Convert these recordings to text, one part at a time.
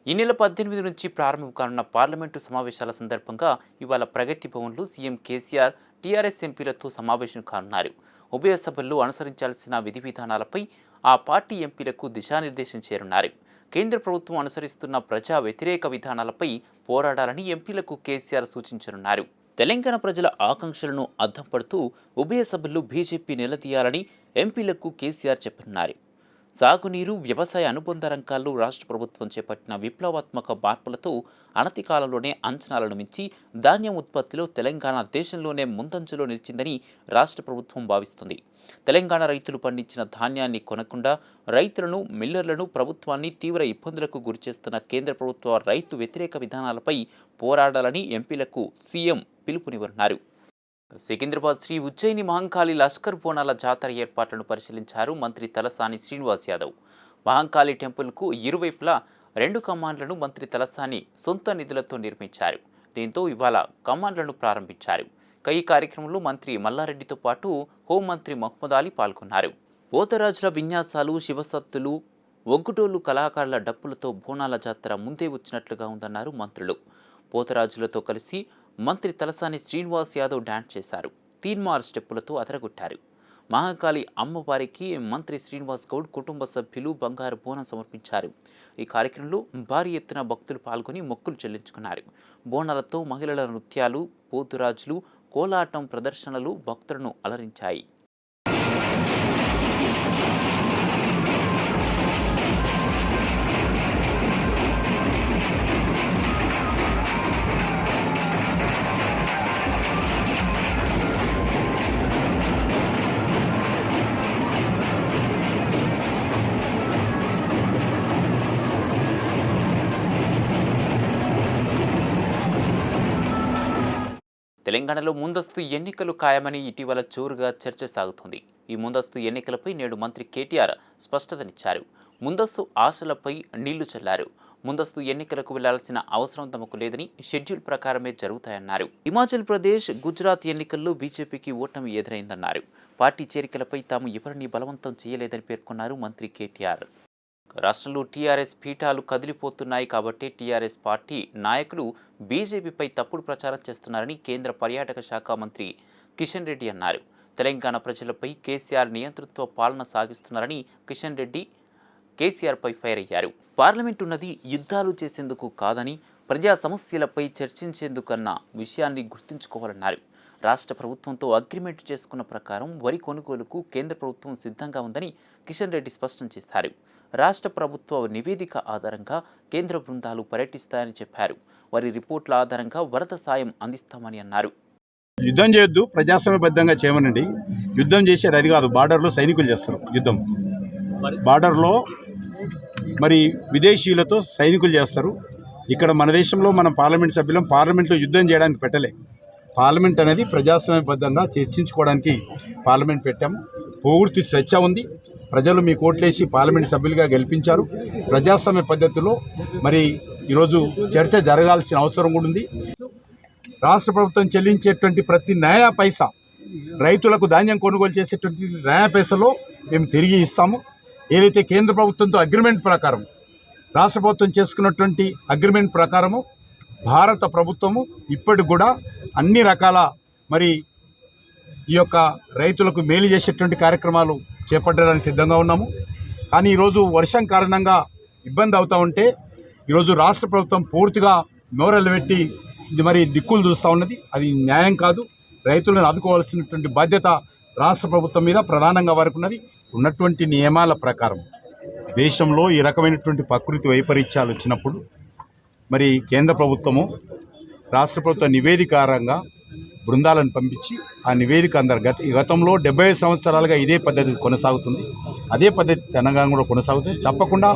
ఈ నెల 18 నుంచి ప్రారంభం కానున్న పార్లమెంటు సమావేశాల సందర్భంగా ఇవాళ ప్రగతి భవన్లో సీఎం కేసీఆర్ టీఆర్ఎస్ ఎంపీలతో సమావేశం కానున్నారు. ఉభయ సభల్లో అనుసరించాల్సిన విధి విధానాలపై ఆ పార్టీ ఎంపీలకు దిశానిర్దేశం చేరున్నారు. కేంద్ర ప్రభుత్వం అనుసరిస్తున్న ప్రజా వ్యతిరేక విధానాలపై పోరాడాలని ఎంపీలకు కేసీఆర్ సూచించనున్నారు. తెలంగాణ ప్రజల ఆకాంక్షలను అద్దం పడుతూ ఉభయ సభల్లో బీజేపీ నిలదీయాలని ఎంపీలకు కేసీఆర్ చెప్పనున్నారు. సాగునీరు, వ్యవసాయ అనుబంధ రంగాల్లో రాష్ట్ర ప్రభుత్వం చేపట్టిన విప్లవాత్మక మార్పులతో అనతి కాలంలోనే అంచనాలను మించి ధాన్యం ఉత్పత్తిలో తెలంగాణ దేశంలోనే ముందంజలో నిలిచిందని రాష్ట్ర ప్రభుత్వం భావిస్తుంది. తెలంగాణ రైతులు పండించిన ధాన్యాన్ని కొనకుండా రైతులను, మిల్లర్లను, ప్రభుత్వాన్ని తీవ్ర ఇబ్బందులకు గురిచేస్తున్న కేంద్ర ప్రభుత్వ రైతు వ్యతిరేక విధానాలపై పోరాడాలని ఎంపీలకు సీఎం పిలుపునివ్వనున్నారు. సికింద్రాబాద్ శ్రీ ఉజ్జయిని మహంకాళి లష్కర్ బోనాల జాతర ఏర్పాట్లను పరిశీలించారు మంత్రి తలసాని శ్రీనివాస్ యాదవ్. మహంకాళి టెంపుల్కు ఇరువైపులా 2 కమాండ్లను మంత్రి తలసాని సొంత నిధులతో నిర్మించారు. దీంతో ఇవాళ కమాండ్లను ప్రారంభించారు. ఈ కార్యక్రమంలో మంత్రి మల్లారెడ్డితో పాటు హోంమంత్రి మహ్మద్ అలీ పాల్గొన్నారు. పోతరాజుల విన్యాసాలు, శివసత్తులు, ఒగ్గుటోళ్లు కళాకారుల డప్పులతో బోనాల జాతర ముందే వచ్చినట్లుగా ఉందన్నారు మంత్రులు. పోతరాజులతో కలిసి మంత్రి తలసాని శ్రీనివాస్ యాదవ్ డాన్స్ చేశారు. తీన్మార్ స్టెప్పులతో అదరగొట్టారు. మహాకాళి అమ్మవారికి మంత్రి శ్రీనివాస్ గౌడ్ కుటుంబ సభ్యులు బంగారు బోనం సమర్పించారు. ఈ కార్యక్రమంలో భారీ ఎత్తున భక్తులు పాల్గొని మొక్కులు చెల్లించుకున్నారు. బోనాలతో మహిళల నృత్యాలు, పోతురాజులు, కోలాటం ప్రదర్శనలు భక్తులను అలరించాయి. తెలంగాణలో ముందస్తు ఎన్నికలు ఖాయమని ఇటీవల జోరుగా చర్చ సాగుతుంది. ఈ ముందస్తు ఎన్నికలపై నేడు మంత్రి కేటీఆర్ స్పష్టతనిచ్చారు. ముందస్తు ఆశలపై నీళ్లు చల్లారు. ముందస్తు ఎన్నికలకు వెళ్లాల్సిన అవసరం తమకు లేదని, షెడ్యూల్ ప్రకారమే జరుగుతాయన్నారు. హిమాచల్ ప్రదేశ్, గుజరాత్ ఎన్నికల్లో బీజేపీకి ఓటమి ఎదురైందన్నారు. పార్టీ చేరికలపై తాము ఎవరిని బలవంతం చేయలేదని పేర్కొన్నారు మంత్రి కేటీఆర్. రాష్ట్రంలో టీఆర్ఎస్ పీఠాలు కదిలిపోతున్నాయి కాబట్టి టీఆర్ఎస్ పార్టీ నాయకులు బీజేపీపై తప్పుడు ప్రచారం చేస్తున్నారని కేంద్ర పర్యాటక శాఖ మంత్రి కిషన్ రెడ్డి అన్నారు. తెలంగాణ ప్రజలపై కేసీఆర్ నియంతృత్వ పాలన సాగిస్తున్నారని కిషన్ రెడ్డి కేసీఆర్పై ఫైర్ అయ్యారు. పార్లమెంట్ ఉన్నది యుద్ధాలు చేసేందుకు కాదని, ప్రజా సమస్యలపై చర్చించేందుకన్న విషయాన్ని గుర్తుంచుకోవాలన్నారు. రాష్ట్ర ప్రభుత్వంతో అగ్రిమెంట్ చేసుకున్న ప్రకారం వరి కొనుగోలుకు కేంద్ర ప్రభుత్వం సిద్ధంగా ఉందని కిషన్ రెడ్డి స్పష్టం చేశారు. రాష్ట్ర ప్రభుత్వ నివేదిక ఆధారంగా కేంద్ర బృందాలు పర్యటిస్తాయని చెప్పారు. వారి రిపోర్ట్ల ఆధారంగా వరద సాయం అందిస్తామని అన్నారు. యుద్ధం చేయొద్దు, ప్రజాస్వామ్యబద్ధంగా చేయమనండి. యుద్ధం చేసేది అది కాదు, బార్డర్లో సైనికులు చేస్తారు యుద్ధం. బార్డర్లో మరి విదేశీయులతో సైనికులు చేస్తారు. ఇక్కడ మన దేశంలో మనం పార్లమెంట్ సభ్యులం, పార్లమెంట్లో యుద్ధం చేయడానికి పెట్టలే. పార్లమెంట్ అనేది ప్రజాస్వామ్యబద్ధంగా చర్చించుకోవడానికి పార్లమెంట్ పెట్టాము. పూర్తి స్వేచ్ఛ ఉంది. ప్రజలు మీ కోట్లేసి పార్లమెంట్ సభ్యులుగా గెలిపించారు. ప్రజాస్వామ్య పద్ధతిలో మరి ఈరోజు చర్చ జరగాల్సిన అవసరం కూడా ఉంది. రాష్ట్ర ప్రభుత్వం చెల్లించేటువంటి ప్రతి నయా పైసా, రైతులకు ధాన్యం కొనుగోలు చేసేటువంటి నయా పైసలో మేము తిరిగి ఇస్తాము. ఏదైతే కేంద్ర ప్రభుత్వంతో అగ్రిమెంట్ ప్రకారం, రాష్ట్ర ప్రభుత్వం చేసుకున్నటువంటి అగ్రిమెంట్ ప్రకారము భారత ప్రభుత్వము ఇప్పటికి కూడా అన్ని రకాల మరి ఈ యొక్క రైతులకు మేలు చేసేటువంటి కార్యక్రమాలు చేపట్టడానికి సిద్ధంగా ఉన్నాము. కానీ ఈరోజు వర్షం కారణంగా ఇబ్బంది అవుతూ ఉంటే ఈరోజు రాష్ట్ర ప్రభుత్వం పూర్తిగా నోరెళ్ళు పెట్టి ఇది మరి దిక్కులు చూస్తూ ఉన్నది. అది న్యాయం కాదు. రైతులను ఆదుకోవాల్సినటువంటి బాధ్యత రాష్ట్ర ప్రభుత్వం మీద ప్రధానంగా వారికి ఉన్నది. ఉన్నటువంటి నియమాల ప్రకారం దేశంలో ఈ రకమైనటువంటి ప్రకృతి వైపరీత్యాలు వచ్చినప్పుడు మరి కేంద్ర ప్రభుత్వము రాష్ట్ర ప్రభుత్వ నివేదికారంగా బృందాలను పంపించి ఆ నివేదిక గతంలో 70 సంవత్సరాలుగా ఇదే పద్ధతి కొనసాగుతుంది. అదే పద్ధతి తెలంగాణ కూడా కొనసాగుతుంది. తప్పకుండా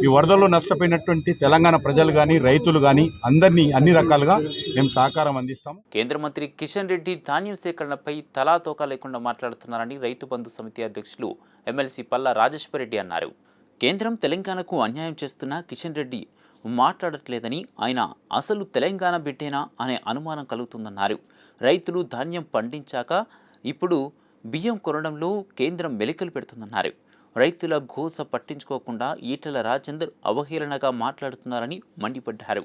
ఈ వరదల్లో నష్టపోయినటువంటి తెలంగాణ ప్రజలు కానీ, రైతులు కానీ అందరినీ అన్ని రకాలుగా మేము సహకారం అందిస్తాము. కేంద్ర మంత్రి కిషన్ రెడ్డి ధాన్యం సేకరణపై తలాతోకా లేకుండా మాట్లాడుతున్నారని రైతు బంధు సమితి అధ్యక్షులు ఎమ్మెల్సీ పల్లా రాజేశ్వర్ రెడ్డి అన్నారు. కేంద్రం తెలంగాణకు అన్యాయం చేస్తున్న కిషన్ రెడ్డి మాట్లాడట్లేదని, ఆయన అసలు తెలంగాణ బిడ్డేనా అనే అనుమానం కలుగుతుందన్నారు. రైతులు ధాన్యం పండించాక ఇప్పుడు బియ్యం కొనడంలో కేంద్రం మెలికలు పెడుతుందన్నారు. రైతుల ఘోష పట్టించుకోకుండా ఈటెల రాజేందర్ అవహేళనగా మాట్లాడుతున్నారని మండిపడ్డారు.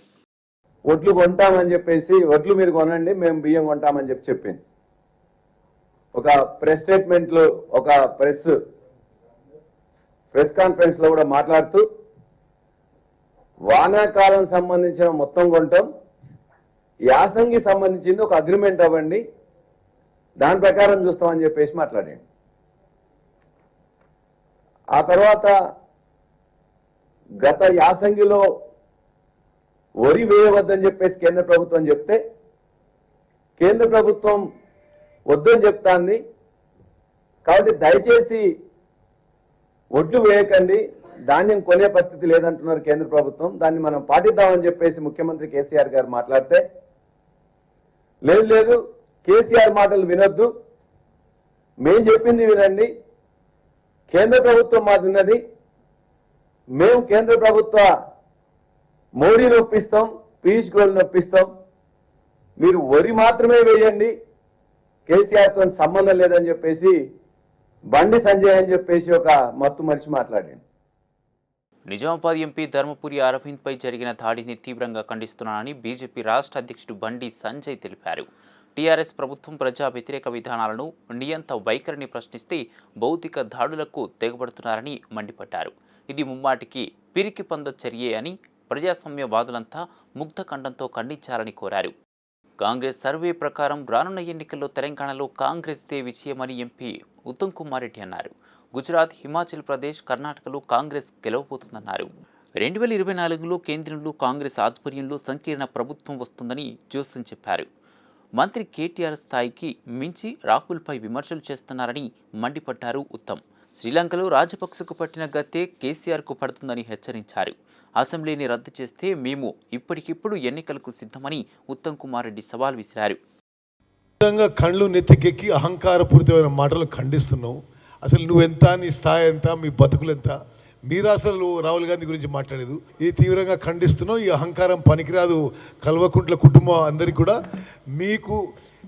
వడ్లు కొంటామని చెప్పేసి వడ్లు మీరు కొనండి, మేము బియ్యం కొంటామని చెప్పింది. ఒక ప్రెస్ స్టేట్మెంట్ లో ఒక ప్రెస్ కాన్ఫరెన్స్ లో కూడా మాట్లాడుతూ వానాకాలం సంబంధించిన మొత్తం కొంటాం, యాసంగి సంబంధించింది ఒక అగ్రిమెంట్ అవ్వండి, దాని ప్రకారం చూస్తామని చెప్పేసి మాట్లాడండి. ఆ తర్వాత గత యాసంగిలో వరి వేయవద్దని చెప్పేసి కేంద్ర ప్రభుత్వం చెప్తే కేంద్ర ప్రభుత్వం వద్దని చెప్తాంది. కాబట్టి దయచేసి వడ్లు వేయకండి, ధాన్యం కొనే పరిస్థితి లేదంటున్నారు కేంద్ర ప్రభుత్వం, దాన్ని మనం పాటిద్దామని చెప్పేసి ముఖ్యమంత్రి కేసీఆర్ గారు మాట్లాడితే లేదు కేసీఆర్ మాటలు వినొద్దు, మేం చెప్పింది వినండి, కేంద్ర ప్రభుత్వం మాట విన్నది, మేము కేంద్ర ప్రభుత్వ మోడీని ఒప్పిస్తాం, పీయూష్ గోయల్ని ఒప్పిస్తాం, మీరు వరి మాత్రమే వేయండి, కేసీఆర్తో సంబంధం లేదని చెప్పేసి బండి సంజయ్ అని చెప్పేసి ఒక మత్తు మనిషి మాట్లాడాడు. నిజామాబాద్ ఎంపీ ధర్మపురి అరవింద్పై జరిగిన దాడిని తీవ్రంగా ఖండిస్తున్నానని బీజేపీ రాష్ట్ర అధ్యక్షుడు బండి సంజయ్ తెలిపారు. టీఆర్ఎస్ ప్రభుత్వం ప్రజా వ్యతిరేక విధానాలను నియంత వైఖరిని ప్రశ్నిస్తే భౌతిక దాడులకు తెగబడుతున్నారని మండిపడ్డారు. ఇది ముమ్మాటికి పిరికి పంద చర్యే అని ప్రజాస్వామ్యవాదులంతా ముగ్ధకంఠంతో ఖండించాలని కోరారు. కాంగ్రెస్ సర్వే ప్రకారం రానున్న ఎన్నికల్లో తెలంగాణలో కాంగ్రెస్దే విజయమని ఎంపీ ఉత్తమ్ కుమార్ రెడ్డి అన్నారు. గుజరాత్, హిమాచల్ ప్రదేశ్, కర్ణాటకలో కాంగ్రెస్ గెలవబోతుందన్నారు. 2024లో కేంద్రంలో కాంగ్రెస్ ఆధ్వర్యంలో సంకీర్ణ ప్రభుత్వం వస్తుందని జోస్యం చెప్పారు. మంత్రి కేటీఆర్ స్థాయికి మించి రాహుల్పై విమర్శలు చేస్తున్నారని మండిపడ్డారు ఉత్తమ్. శ్రీలంకలో రాజపక్సకు పట్టిన గతే కేసీఆర్కు పడుతుందని హెచ్చరించారు. అసెంబ్లీని రద్దు చేస్తే మేము ఇప్పటికిప్పుడు ఎన్నికలకు సిద్ధమని ఉత్తమ్ కుమార్ రెడ్డి సవాల్ విసిరారు. కళ్ళు నెత్తికెక్కి అహంకారపూరితమైన మాటలు ఖండిస్తున్నావు. అసలు నువ్వెంత, నీ స్థాయి ఎంత, మీ బతుకులు ఎంత, మీరు అసలు రాహుల్ గాంధీ గురించి మాట్లాడేది. ఇది తీవ్రంగా ఖండిస్తున్నావు. ఈ అహంకారం పనికిరాదు. కల్వకుంట్ల కుటుంబం అందరికీ కూడా మీకు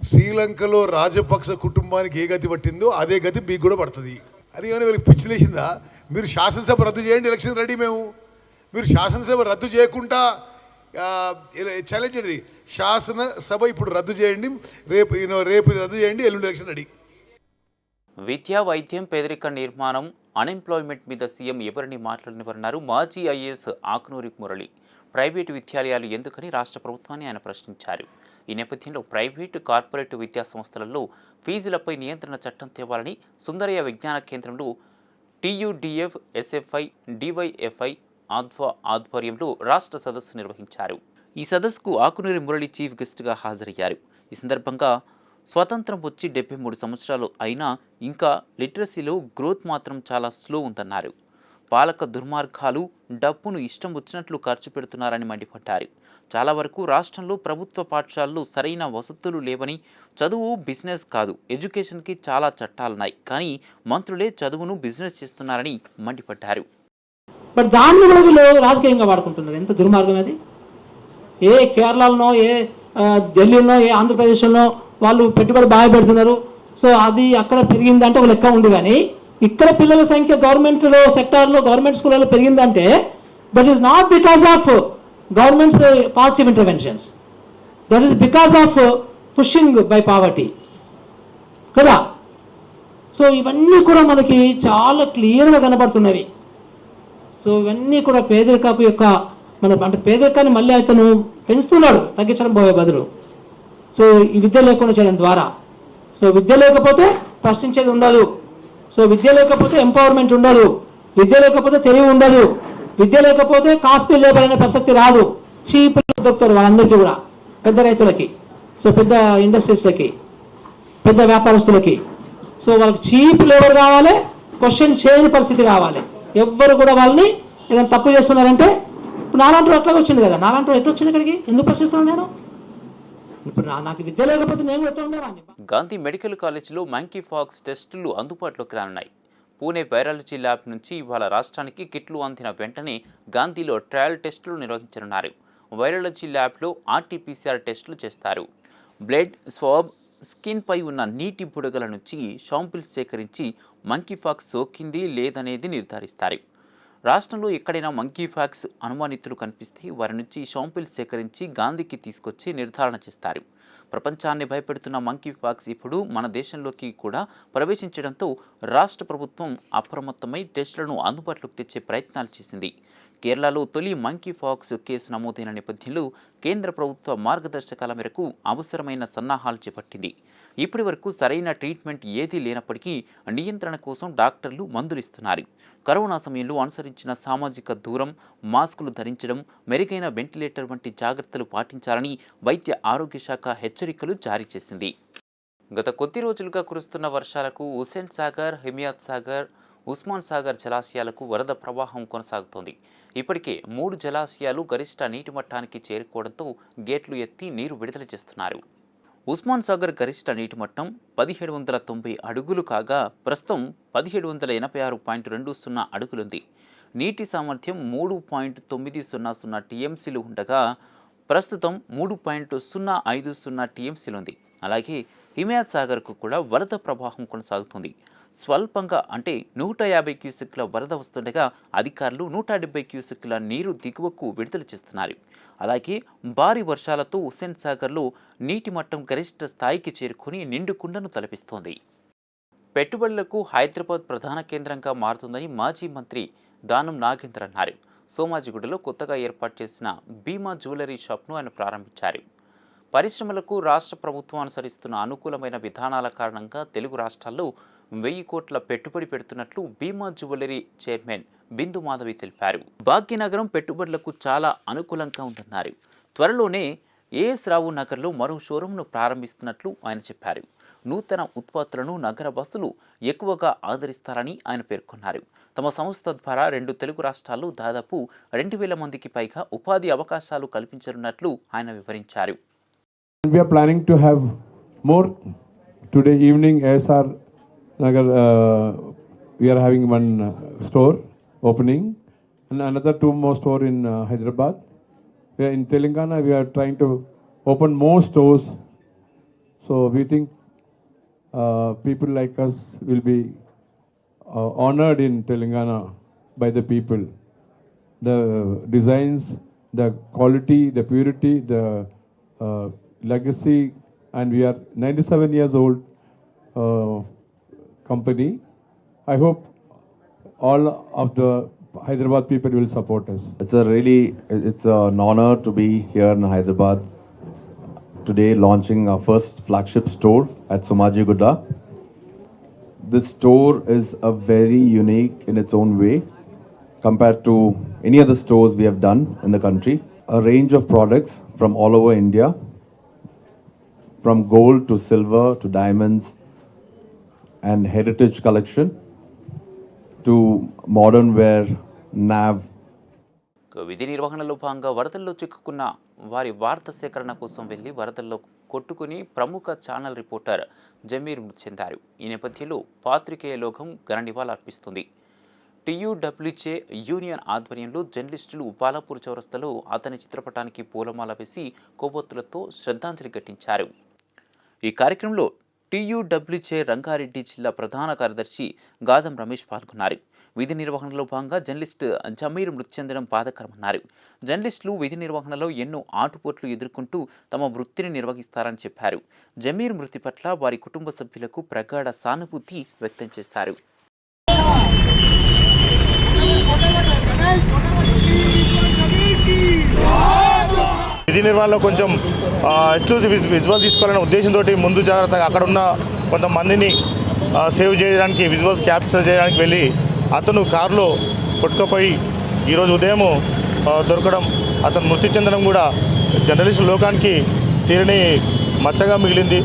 శ్రీలంకలో రాజపక్స కుటుంబానికి ఏ గతి పట్టిందో అదే గతి మీకు కూడా పడుతుంది. అది ఏమైనా వీళ్ళకి పిచ్చిలేసిందా? మీరు శాసనసభ రద్దు చేయండి, ఎలక్షన్ రెడీ మేము. మీరు శాసనసభ రద్దు చేయకుండా ఛాలెంజ్ అనేది శాసనసభ ఇప్పుడు రద్దు చేయండి, రేపు రద్దు చేయండి, ఎల్లుండి ఎలక్షన్ రెడీ. విద్యా, వైద్యం, పేదరిక నిర్మాణం, అన్ఎంప్లాయ్మెంట్ మీద సీఎం ఎవరిని మాట్లాడినవన్నారు మాజీ ఐఏఎస్ ఆకునూరి మురళి. ప్రైవేటు విద్యాలయాలు ఎందుకని రాష్ట్ర ప్రభుత్వాన్ని ఆయన ప్రశ్నించారు. ఈ నేపథ్యంలో ప్రైవేటు, కార్పొరేట్ విద్యా సంస్థలలో ఫీజులపై నియంత్రణ చట్టం తేవాలని సుందరయ్య విజ్ఞాన కేంద్రంలో టీయూడీఎఫ్, ఎస్ఎఫ్ఐ, డివైఎఫ్ఐ ఆధ్వర్యంలో రాష్ట్ర సదస్సు నిర్వహించారు. ఈ సదస్సుకు ఆకునూరి మురళి చీఫ్ గెస్ట్గా హాజరయ్యారు. ఈ సందర్భంగా స్వతంత్రం వచ్చి 73 సంవత్సరాలు అయినా ఇంకా లిటరసీలో గ్రోత్ మాత్రం చాలా స్లో ఉందన్నారు. పాలక దుర్మార్గాలు, డబ్బును ఇష్టం వచ్చినట్లు ఖర్చు పెడుతున్నారని మండిపడ్డారు. చాలా వరకు రాష్ట్రంలో ప్రభుత్వ పాఠశాలలు సరైన వసతులు లేవని, చదువు బిజినెస్ కాదు, ఎడ్యుకేషన్కి చాలా చట్టాలున్నాయి, కానీ మంత్రులే చదువును బిజినెస్ చేస్తున్నారని మండిపడ్డారు. బట్ దాన్ని కూడా వీళ్ళు రాజకీయంగా వాడుకుంటున్నారు. ఎంత దుర్మార్గం అది! ఏ కేరళలోనో, ఏ ఢిల్లీలో, ఏ ఆంధ్రప్రదేశ్లో వాళ్ళు పెట్టుబడి బాగా పెడుతున్నారు. సో అది అక్కడ పెరిగిందంటే ఒక లెక్క ఉంది, కానీ ఇక్కడ పిల్లల సంఖ్య గవర్నమెంట్లో సెక్టార్లో, గవర్నమెంట్ స్కూళ్ళలో పెరిగిందంటే that is not because of government's positive interventions, that is because of pushing by poverty కదా. సో ఇవన్నీ కూడా మనకి చాలా క్లియర్గా కనబడుతున్నవి. సో ఇవన్నీ కూడా పేదరికపు యొక్క అంటే పేదరికాన్ని మళ్ళీ అతను పెంచుతున్నాడు, తగ్గించడం పోయే బదులు. సో ఈ విద్య లేకుండా చేయడం ద్వారా, సో విద్య లేకపోతే ప్రశ్నించేది ఉండదు, సో విద్య లేకపోతే ఎంపవర్మెంట్ ఉండదు, విద్య లేకపోతే తెలివి ఉండదు, విద్య లేకపోతే కాస్ట్ లేబర్ అనే ప్రసక్తి రాదు. చీప్ దొరుకుతారు వాళ్ళందరికీ కూడా, పెద్ద రైతులకి, సో పెద్ద ఇండస్ట్రీస్లకి, పెద్ద వ్యాపారస్తులకి. సో వాళ్ళకి చీప్ లేబర్ కావాలి, క్వశ్చన్ చేయని పరిస్థితి కావాలి. ఎవ్వరు కూడా వాళ్ళని ఏదైనా తప్పు చేస్తున్నారంటే, ఇప్పుడు నాలాంటి అట్లా వచ్చింది కదా, నాలాంటి ఎట్లా వచ్చింది ఇక్కడికి, ఎందుకు ప్రశ్నిస్తున్నాను నేను? ఇప్పుడు నాకు విద్య లేకపోతే నేను ఎట్లా ఉండేవాడిని? గాంధీ మెడికల్ కాలేజీలో మంకీ పాక్స్ టెస్టులు అందుబాటులోకి రానున్నాయి. పూణే వైరాలజీ ల్యాబ్ నుంచి ఇవాళ రాష్ట్రానికి కిట్లు అందిన వెంటనే గాంధీలో ట్రయల్ టెస్టులు నిర్వహించనున్నారు. వైరాలజీ ల్యాబ్లో ఆర్టీపీసీఆర్ టెస్టులు చేస్తారు. బ్లడ్ స్వాబ్, స్కిన్పై ఉన్న నీటి బుడగల నుంచి శాంపిల్స్ సేకరించి మంకీపాక్స్ సోకింది లేదనేది నిర్ధారిస్తారు. రాష్ట్రంలో ఎక్కడైనా మంకీపాక్స్ అనుమానితులు కనిపిస్తే వారి నుంచి శాంపిల్స్ సేకరించి గాంధీకి తీసుకొచ్చి నిర్ధారణ చేస్తారు. ప్రపంచాన్ని భయపెడుతున్న మంకీపాక్స్ ఇప్పుడు మన దేశంలోకి కూడా ప్రవేశించడంతో రాష్ట్ర ప్రభుత్వం అప్రమత్తమై టెస్టులను అందుబాటులోకి తెచ్చే ప్రయత్నాలు చేసింది. కేరళలో తొలి మంకీపాక్స్ కేసు నమోదైన నేపథ్యంలో కేంద్ర ప్రభుత్వ మార్గదర్శకాల మేరకు అవసరమైన సన్నాహాలు చేపట్టింది. ఇప్పటి వరకు సరైన ట్రీట్మెంట్ ఏదీ లేనప్పటికీ నియంత్రణ కోసం డాక్టర్లు మందులు ఇస్తున్నారు. కరోనా సమయంలో అనుసరించిన సామాజిక దూరం, మాస్కులు ధరించడం, మెరుగైన వెంటిలేటర్ వంటి జాగ్రత్తలు పాటించాలని వైద్య ఆరోగ్య శాఖ హెచ్చరికలు జారీ చేసింది. గత కొద్ది రోజులుగా కురుస్తున్న వర్షాలకు హుస్సేన్ సాగర్, హిమాయత్ సాగర్, ఉస్మాన్ సాగర్ జలాశయాలకు వరద ప్రవాహం కొనసాగుతోంది. ఇప్పటికే 3 జలాశయాలు గరిష్ట నీటి మట్టానికి చేరుకోవడంతో గేట్లు ఎత్తి నీరు విడుదల చేస్తున్నారు. ఉస్మాన్ సాగర్ గరిష్ట నీటి మట్టం 1790 అడుగులు కాగా ప్రస్తుతం 1786.20 అడుగులుంది. నీటి సామర్థ్యం 3.900 టీఎంసీలు ఉండగా ప్రస్తుతం 3.050 టీఎంసీలుంది. అలాగే హిమాయత్ సాగర్కు కూడా వరద ప్రవాహం కొనసాగుతుంది. స్వల్పంగా అంటే 150 క్యూసెక్ల వరద వస్తుండగా అధికారులు 170 క్యూసెక్ల నీరు దిగువకు విడుదల చేస్తున్నారు. అలాగే భారీ వర్షాలతో హుస్సేన్ సాగర్లో నీటి మట్టం గరిష్ట స్థాయికి చేరుకుని నిండుకుండను తలపిస్తోంది. పెట్టుబడులకు హైదరాబాద్ ప్రధాన కేంద్రంగా మారుతుందని మాజీ మంత్రి దానం నాగేంద్ర అన్నారు. సోమాజిగూడలో కొత్తగా ఏర్పాటు చేసిన భీమా జ్యువెలరీ షాప్ను ఆయన ప్రారంభించారు. పరిశ్రమలకు రాష్ట్ర ప్రభుత్వం అనుసరిస్తున్న అనుకూలమైన విధానాల కారణంగా తెలుగు రాష్ట్రాల్లో 1000 కోట్ల పెట్టుబడి పెడుతున్నట్లు భీమా జ్యువెలరీ చైర్మన్ బిందు మాధవి తెలిపారు. భాగ్యనగరం పెట్టుబడులకు చాలా అనుకూలంగా ఉందన్నారు. త్వరలోనే ఏఎస్ రావు నగర్లో మరో షోరూంను ప్రారంభిస్తున్నట్లు ఆయన చెప్పారు. నూతన ఉత్పత్తులను నగర బస్సులు ఎక్కువగా ఆదరిస్తారని ఆయన పేర్కొన్నారు. తమ సంస్థ ద్వారా 2 తెలుగు రాష్ట్రాల్లో దాదాపు 2000 మందికి పైగా ఉపాధి అవకాశాలు కల్పించనున్నట్లు ఆయన వివరించారు. We are planning to have more today evening ASR Nagar. We are having one store opening and another 2 more store in Hyderabad. We are in Telangana. We are trying to open more stores. So we think people like us will be honored in Telangana by the people. The designs, the quality, the purity, the legacy, and we are 97 years old company. I hope all of the Hyderabad people will support us. It's an honor to be here in Hyderabad today, launching our first flagship store at Somajiguda. This store is a very unique in its own way compared to any other stores we have done in the country. A range of products from all over India, from gold to silver to diamonds and heritage collection to modern wear, nav. విధి నిర్వహణలో భాగంగా వరదల్లో చిక్కుకున్న వారి వార్త సేకరణ కోసం వెళ్లి వరదల్లో కొట్టుకుని ప్రముఖ ఛానల్ రిపోర్టర్ జమీర్ మృతి చెందారు. ఈ నేపథ్యంలో పాత్రికేయ లోకం ఘన నివాళులర్పిస్తుంది. TUWJ యూనియన్ ఆధ్వర్యంలో జర్నలిస్టులు బాలాపూర్ చౌరస్తాలో అతని చిత్రపటానికి పూలమాల వేసి కొవ్వొత్తులతో శ్రద్ధాంజలి ఘటించారు. ఈ కార్యక్రమంలో TUWJ రంగారెడ్డి జిల్లా ప్రధాన కార్యదర్శి గాదం రమేష్ పాల్గొన్నారు. విధి నిర్వహణలో భాగంగా జర్నలిస్ట్ జమీర్ మృతి చెందడం బాధాకరమన్నారు. జర్నలిస్టులు విధి నిర్వహణలో ఎన్నో ఆటుపోట్లు ఎదుర్కొంటూ తమ వృత్తిని నిర్వహిస్తారని చెప్పారు. జమీర్ మృతి పట్ల వారి కుటుంబ సభ్యులకు ప్రగాఢ సానుభూతి వ్యక్తం చేశారు. విధి నిర్వహణలో కొంచెం ఎక్స్క్లూజివ్ విజువల్ తీసుకోవాలనే ఉద్దేశంతో ముందు జాగ్రత్తగా అక్కడ ఉన్న కొంతమందిని సేవ్ చేయడానికి, విజువల్స్ క్యాప్చర్ చేయడానికి వెళ్ళి అతను కారులో కొట్టుకుపోయి ఈరోజు ఉదయం దొరకడం, అతను మృతి చెందడం కూడా జర్నలిస్టు లోకానికి తీరని మచ్చగా మిగిలింది.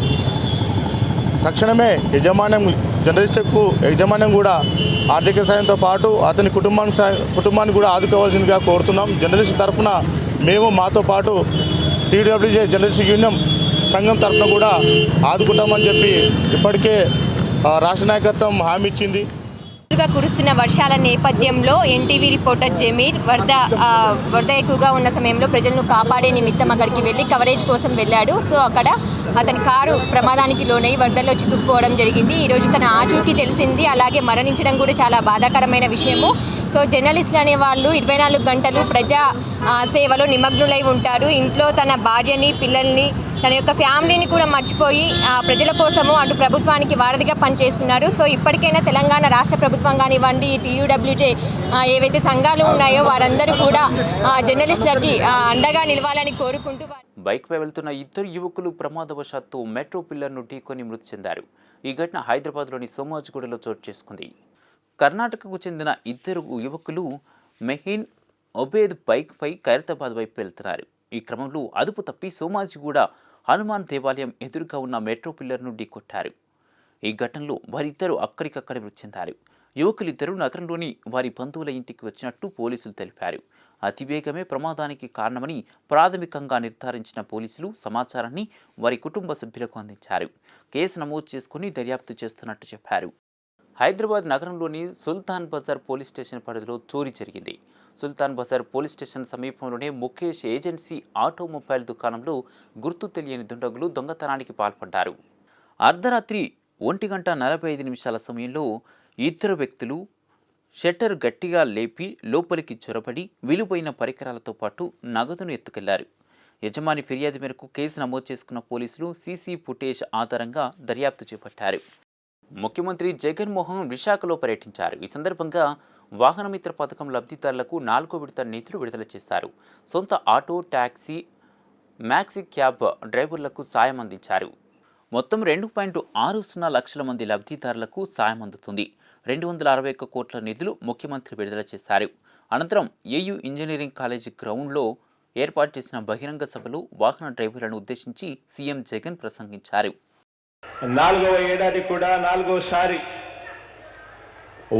తక్షణమే జర్నలిస్టుకు యజమాన్యం కూడా ఆర్థిక సాయంతో పాటు అతని కుటుంబాన్ని కూడా ఆదుకోవాల్సిందిగా కోరుతున్నాం. జర్నలిస్టు తరఫున మేము మాతో పాటు TUWJ జర్నలిస్ట్ యూనియన్ సంఘం తరఫున కూడా ఆదుకుంటామని చెప్పి ఇప్పటికే రాష్ట్ర నాయకత్వం హామీ ఇచ్చింది. కురుస్తున్న వర్షాల నేపథ్యంలో ఎన్టీవీ రిపోర్టర్ జమీర్ వరద ఎక్కువగా ఉన్న సమయంలో ప్రజలను కాపాడే నిమిత్తం అక్కడికి వెళ్ళి కవరేజ్ కోసం వెళ్ళాడు. సో అక్కడ అతని కారు ప్రమాదానికి లోనై వరదల్లో చిక్కుకుపోవడం జరిగింది. ఈరోజు తన ఆచూకీ తెలిసింది. అలాగే మరణించడం కూడా చాలా బాధాకరమైన విషయము. సో జర్నలిస్టులు అనే వాళ్ళు 24 గంటలు ప్రజా సేవలో నిమగ్నులై ఉంటారు. ఇంట్లో తన భార్యని, పిల్లల్ని, తన యొక్క ఫ్యామిలీని కూడా మర్చిపోయి ప్రజల కోసము అటు ప్రభుత్వానికి వారధిగా పనిచేస్తున్నారు. సో ఇప్పటికైనా తెలంగాణ రాష్ట్ర ప్రభుత్వం కానివ్వండి, TUWJ ఏవైతే సంఘాలు ఉన్నాయో వారందరూ కూడా జర్నలిస్టులకి అండగా నిలవాలని కోరుకుంటూ బైక్పై వెళ్తున్న ఇద్దరు యువకులు ప్రమాదవశాత్తు మెట్రో పిల్లర్ను ఢీకొని మృతి చెందారు. ఈ ఘటన హైదరాబాద్లోని సోమాజిగూడలో చోటు చేసుకుంది. కర్ణాటకకు చెందిన ఇద్దరు యువకులు మెహిన్, ఒబేద్ బైక్పై ఖైరతాబాద్ వైపు వెళ్తున్నారు. ఈ క్రమంలో అదుపు తప్పి సోమాజిగూడ హనుమాన్ దేవాలయం ఎదురుగా ఉన్న మెట్రో పిల్లర్ను ఢీకొట్టారు. ఈ ఘటనలో వారిద్దరూ అక్కడికక్కడే మృతి చెందారు. యువకులిద్దరూ నగరంలోని వారి బంధువుల ఇంటికి వచ్చినట్టు పోలీసులు తెలిపారు. అతివేగమే ప్రమాదానికి కారణమని ప్రాథమికంగా నిర్ధారించిన పోలీసులు సమాచారాన్ని వారి కుటుంబ సభ్యులకు అందించారు. కేసు నమోదు చేసుకుని దర్యాప్తు చేస్తున్నట్టు చెప్పారు. హైదరాబాద్ నగరంలోని సుల్తాన్ బజార్ పోలీస్ స్టేషన్ పరిధిలో చోరీ జరిగింది. సుల్తాన్ బజార్ పోలీస్ స్టేషన్ సమీపంలోనే ముఖేష్ ఏజెన్సీ ఆటోమొబైల్ దుకాణంలో గుర్తు తెలియని దుండగులు దొంగతనానికి పాల్పడ్డారు. అర్ధరాత్రి 1:45 సమయంలో ఇద్దరు వ్యక్తులు షట్టర్ గట్టిగా లేపి లోపలికి చొరబడి విలువైన పరికరాలతో పాటు నగదును ఎత్తుకెళ్లారు. యజమాని ఫిర్యాదు మేరకు కేసు నమోదు చేసుకున్న పోలీసులు సీసీ ఫుటేజ్ ఆధారంగా దర్యాప్తు చేపట్టారు. ముఖ్యమంత్రి జగన్మోహన్ విశాఖలో పర్యటించారు. ఈ సందర్భంగా వాహనమిత్ర పథకం లబ్ధిదారులకు 4వ విడత నిధులు విడుదల చేశారు. సొంత ఆటో, ట్యాక్సీ, మ్యాక్సీ క్యాబ్ డ్రైవర్లకు సాయం అందించారు. మొత్తం 2.60 లక్షల మంది లబ్ధిదారులకు సాయం అందుతుంది. 261 కోట్ల నిధులు ముఖ్యమంత్రి విడుదల చేశారు. అనంతరం ఏయూ ఇంజనీరింగ్ కాలేజీ గ్రౌండ్లో ఏర్పాటు చేసిన బహిరంగ సభలో వాహన డ్రైవర్లను ఉద్దేశించి సీఎం జగన్ ప్రసంగించారు. 4వ ఏడాది కూడా 4వసారి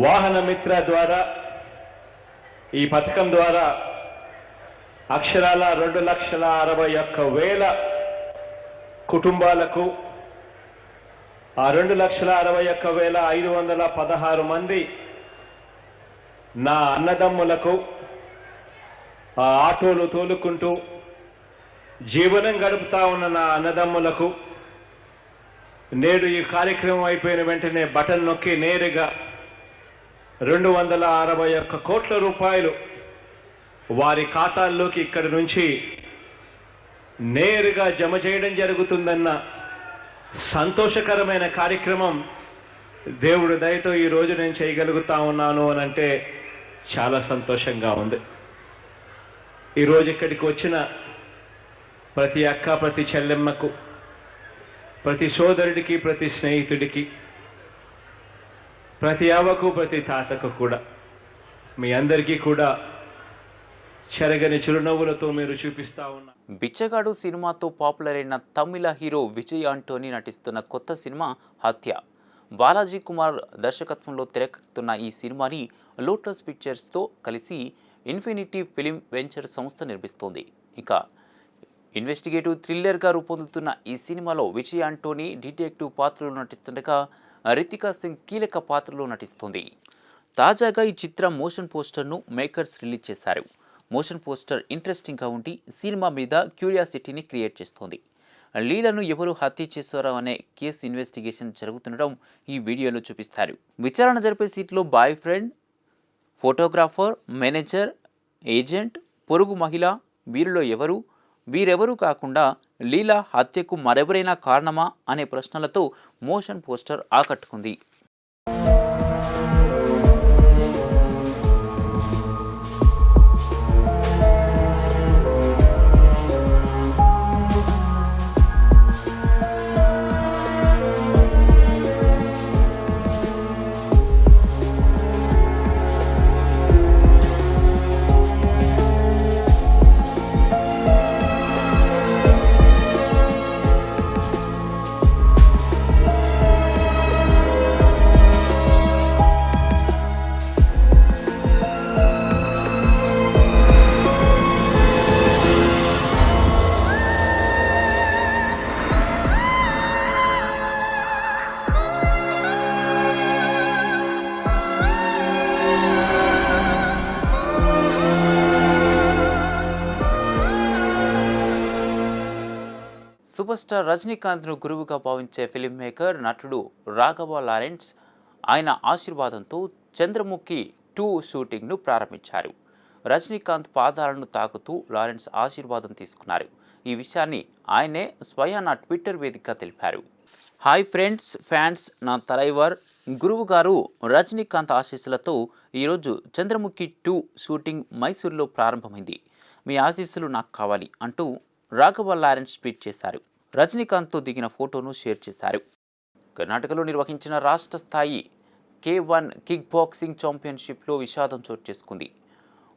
వాహన మిత్ర ద్వారా ఈ పథకం ద్వారా అక్షరాల 2,61,000 కుటుంబాలకు ఆ 2,61,516 మంది నా అన్నదమ్ములకు ఆ ఆటోలు తోలుకుంటూ జీవనం గడుపుతా ఉన్న నా అన్నదమ్ములకు నేడు ఈ కార్యక్రమం అయిపోయిన వెంటనే బటన్ నొక్కి నేరుగా 261 కోట్ల రూపాయలు వారి ఖాతాల్లోకి ఇక్కడి నుంచి నేరుగా జమ చేయడం జరుగుతుందన్న సంతోషకరమైన కార్యక్రమం దేవుడి దయతో ఈ రోజు నేను చేయగలుగుతా ఉన్నాను అని అంటే చాలా సంతోషంగా ఉంది. ఈరోజు ఇక్కడికి వచ్చిన ప్రతి అక్క, ప్రతి చెల్లెమ్మకు, ప్రతి సోదరుడికి, ప్రతి స్నేహితుడికి, ప్రతి అవ్వకు, ప్రతి తాతకు కూడా మీ అందరికీ కూడా చెరగని చిరునవ్వులతో మీరు చూపిస్తా ఉన్నారు. బిచ్చగాడు సినిమాతో పాపులర్ అయిన తమిళ హీరో విజయ్ ఆంటోనీ నటిస్తున్న కొత్త సినిమా హత్య. బాలాజీ కుమార్ దర్శకత్వంలో తెరకెక్కుతున్న ఈ సినిమాని లోటస్ పిక్చర్స్తో కలిసి ఇన్ఫినిటీ ఫిలిం వెంచర్ సంస్థ నిర్మిస్తోంది. ఇక ఇన్వెస్టిగేటివ్ థ్రిల్లర్గా రూపొందుతున్న ఈ సినిమాలో విజయ్ ఆంటోనీ డిటెక్టివ్ పాత్రలో నటిస్తుండగా రితికా సింగ్ కీలక పాత్రలో నటిస్తోంది. తాజాగా ఈ చిత్రం మోషన్ పోస్టర్ను మేకర్స్ రిలీజ్ చేశారు. మోషన్ పోస్టర్ ఇంట్రెస్టింగ్గా ఉండి సినిమా మీద క్యూరియాసిటీని క్రియేట్ చేస్తోంది. లీలను ఎవరు హత్య చేశారో అనే కేసు ఇన్వెస్టిగేషన్ జరుగుతుండడం ఈ వీడియోలో చూపిస్తారు. విచారణ జరిపే సీట్లో boy friend, photographer, manager, agent, పొరుగు మహిళ, వీరెవరూ కాకుండా లీలా హత్యకు మరెవరైనా కారణమా అనే ప్రశ్నలతో మోషన్ పోస్టర్ ఆకట్టుకుంది. సూపర్ స్టార్ రజనీకాంత్ను గురువుగా భావించే ఫిల్మ్ మేకర్ నటుడు రాఘవ లారెన్స్ ఆయన ఆశీర్వాదంతో చంద్రముఖి 2 షూటింగ్ను ప్రారంభించారు. రజనీకాంత్ పాదాలను తాకుతూ లారెన్స్ ఆశీర్వాదం తీసుకున్నారు. ఈ విషయాన్ని ఆయనే స్వయాన ట్విట్టర్ వేదికగా తెలిపారు. హాయ్ ఫ్రెండ్స్, ఫ్యాన్స్, నా తలైవర్ గురువు గారు రజనీకాంత్ ఆశీస్సులతో ఈరోజు చంద్రముఖి 2 షూటింగ్ మైసూరులో ప్రారంభమైంది. మీ ఆశీస్సులు నాకు కావాలి అంటూ రాఘవ లారెన్స్ ట్వీట్ చేశారు. రజనీకాంత్తో దిగిన ఫోటోను షేర్ చేశారు. కర్ణాటకలో నిర్వహించిన రాష్ట్ర స్థాయి K1 కిక్ బాక్సింగ్ ఛాంపియన్షిప్లో విషాదం చోటు చేసుకుంది.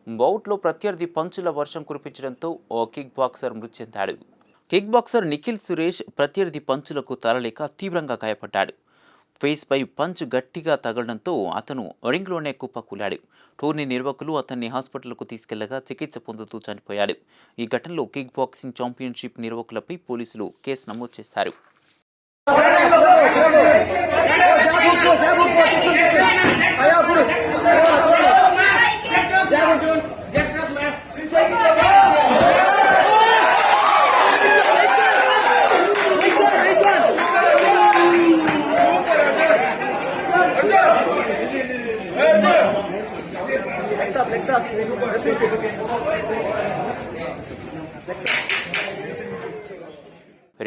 బౌట్లో ప్రత్యర్థి పంచుల వర్షం కురిపించడంతో ఓ కిక్ బాక్సర్ మృతి చెందాడు. కిక్ బాక్సర్ నిఖిల్ సురేష్ ప్రత్యర్థి పంచులకు తలలేక తీవ్రంగా గాయపడ్డాడు. ఫేస్పై పంచ్ గట్టిగా తగలడంతో అతను రింగ్లోనే కుప్పకూలాడు. టోర్నీ నిర్వాహకులు అతన్ని హాస్పిటల్కు తీసుకెళ్లగా చికిత్స పొందుతూ చనిపోయాడు. ఈ ఘటనలో కిక్ బాక్సింగ్ ఛాంపియన్షిప్ నిర్వాహకులపై పోలీసులు కేసు నమోదు చేశారు.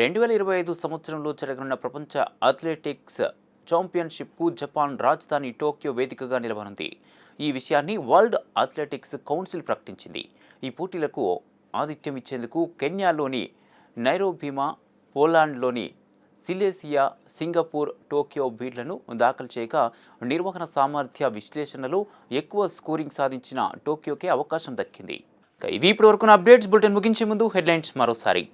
రెండు 2025 సంవత్సరంలో జరగనున్న ప్రపంచ అథ్లెటిక్స్ ఛాంపియన్షిప్కు జపాన్ రాజధాని టోక్యో వేదికగా నిలవనుంది. ఈ విషయాన్ని వరల్డ్ అథ్లెటిక్స్ కౌన్సిల్ ప్రకటించింది. ఈ పోటీలకు ఆతిథ్యం ఇచ్చేందుకు కెన్యాలోని నైరోబిమా, పోలాండ్లోని సిలేసియా, సింగపూర్, టోక్యో బిడ్లను దాఖలు చేయగా నిర్వహణ సామర్థ్య విశ్లేషణలో ఎక్కువ స్కోరింగ్ సాధించిన టోక్యోకే అవకాశం దక్కింది. ఇవి ఇప్పటివరకున్న అప్డేట్స్. బులెటిన్ ముగించే ముందు హెడ్లైన్స్ మరోసారి.